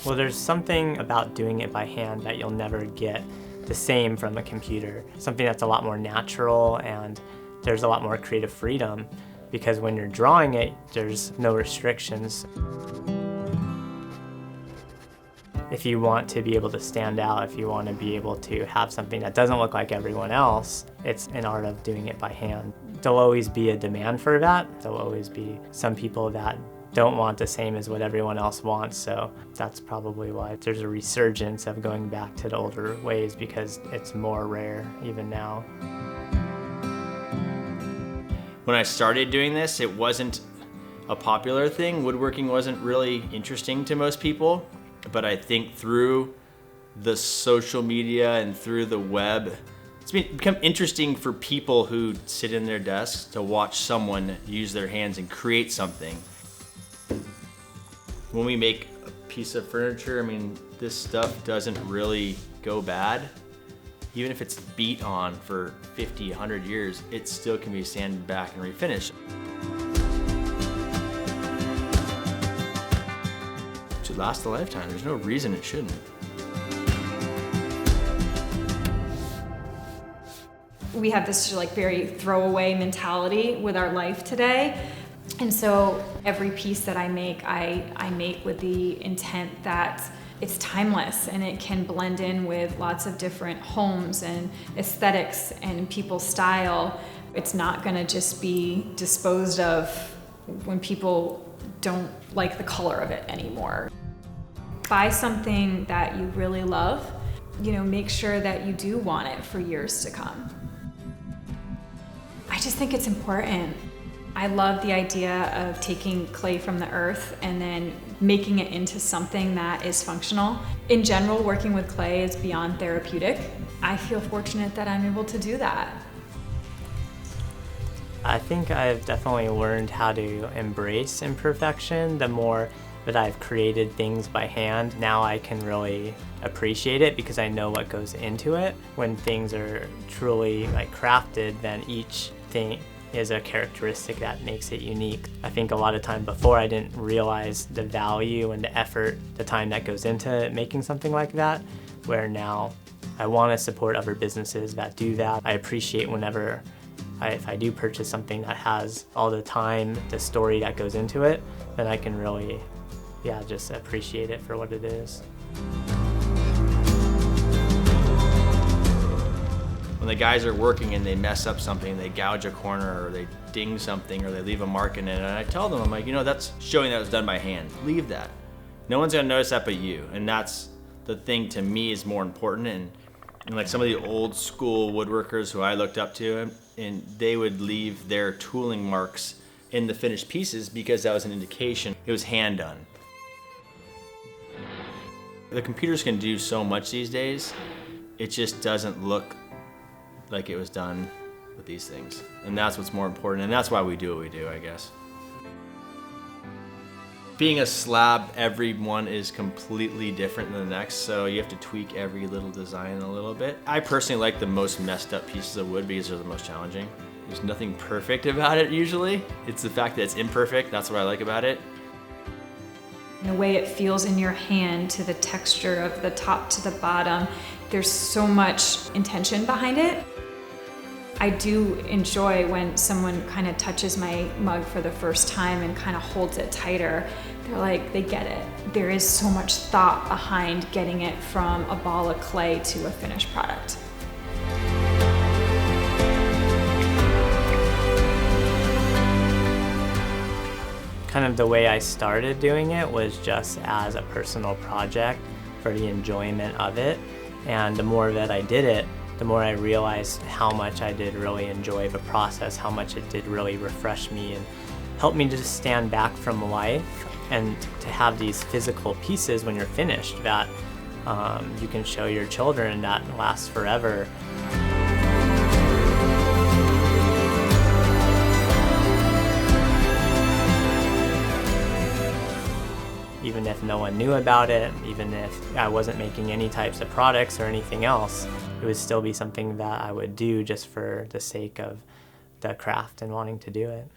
Well, there's something about doing it by hand that you'll never get the same from a computer. Something that's a lot more natural, and there's a lot more creative freedom, because when you're drawing it, there's no restrictions. If you want to be able to stand out, if you want to be able to have something that doesn't look like everyone else, it's an art of doing it by hand. There'll always be a demand for that. There'll always be some people that don't want the same as what everyone else wants, so that's probably why there's a resurgence of going back to the older ways, because it's more rare even now. When I started doing this, it wasn't a popular thing. Woodworking wasn't really interesting to most people, but I think through the social media and through the web, it's become interesting for people who sit in their desks to watch someone use their hands and create something. When we make a piece of furniture, I mean, this stuff doesn't really go bad. Even if it's beat on for 50, 100 years, it still can be sanded back and refinished. It should last a lifetime. There's no reason it shouldn't. We have this like very throwaway mentality with our life today. And so every piece that I make with the intent that it's timeless and it can blend in with lots of different homes and aesthetics and people's style. It's not gonna just be disposed of when people don't like the color of it anymore. Buy something that you really love, make sure that you do want it for years to come. I just think it's important. I love the idea of taking clay from the earth and then making it into something that is functional. In general, working with clay is beyond therapeutic. I feel fortunate that I'm able to do that. I think I've definitely learned how to embrace imperfection. The more that I've created things by hand, now I can really appreciate it because I know what goes into it. When things are truly crafted, then each thing is a characteristic that makes it unique. I think a lot of time before I didn't realize the value and the effort, the time that goes into making something like that, where now I want to support other businesses that do that. I appreciate whenever if I do purchase something that has all the time, the story that goes into it, then I can really, just appreciate it for what it is. When the guys are working and they mess up something, they gouge a corner or they ding something or they leave a mark in it, and I tell them, I'm like, that's showing that it was done by hand. Leave that. No one's gonna notice that but you. And that's the thing to me is more important. And like some of the old school woodworkers who I looked up to, and they would leave their tooling marks in the finished pieces because that was an indication it was hand done. The computers can do so much these days, it just doesn't look like it was done with these things. And that's what's more important, and that's why we do what we do, I guess. Being a slab, every one is completely different than the next, so you have to tweak every little design a little bit. I personally like the most messed up pieces of wood because they're the most challenging. There's nothing perfect about it usually. It's the fact that it's imperfect, that's what I like about it. The way it feels in your hand, to the texture of the top to the bottom, there's so much intention behind it. I do enjoy when someone kind of touches my mug for the first time and kind of holds it tighter. They're like, they get it. There is so much thought behind getting it from a ball of clay to a finished product. Kind of the way I started doing it was just as a personal project for the enjoyment of it. And the more that I did it, the more I realized how much I did really enjoy the process, how much it did really refresh me and help me to just stand back from life and to have these physical pieces when you're finished that you can show your children that last forever. Even if no one knew about it, even if I wasn't making any types of products or anything else, it would still be something that I would do just for the sake of the craft and wanting to do it.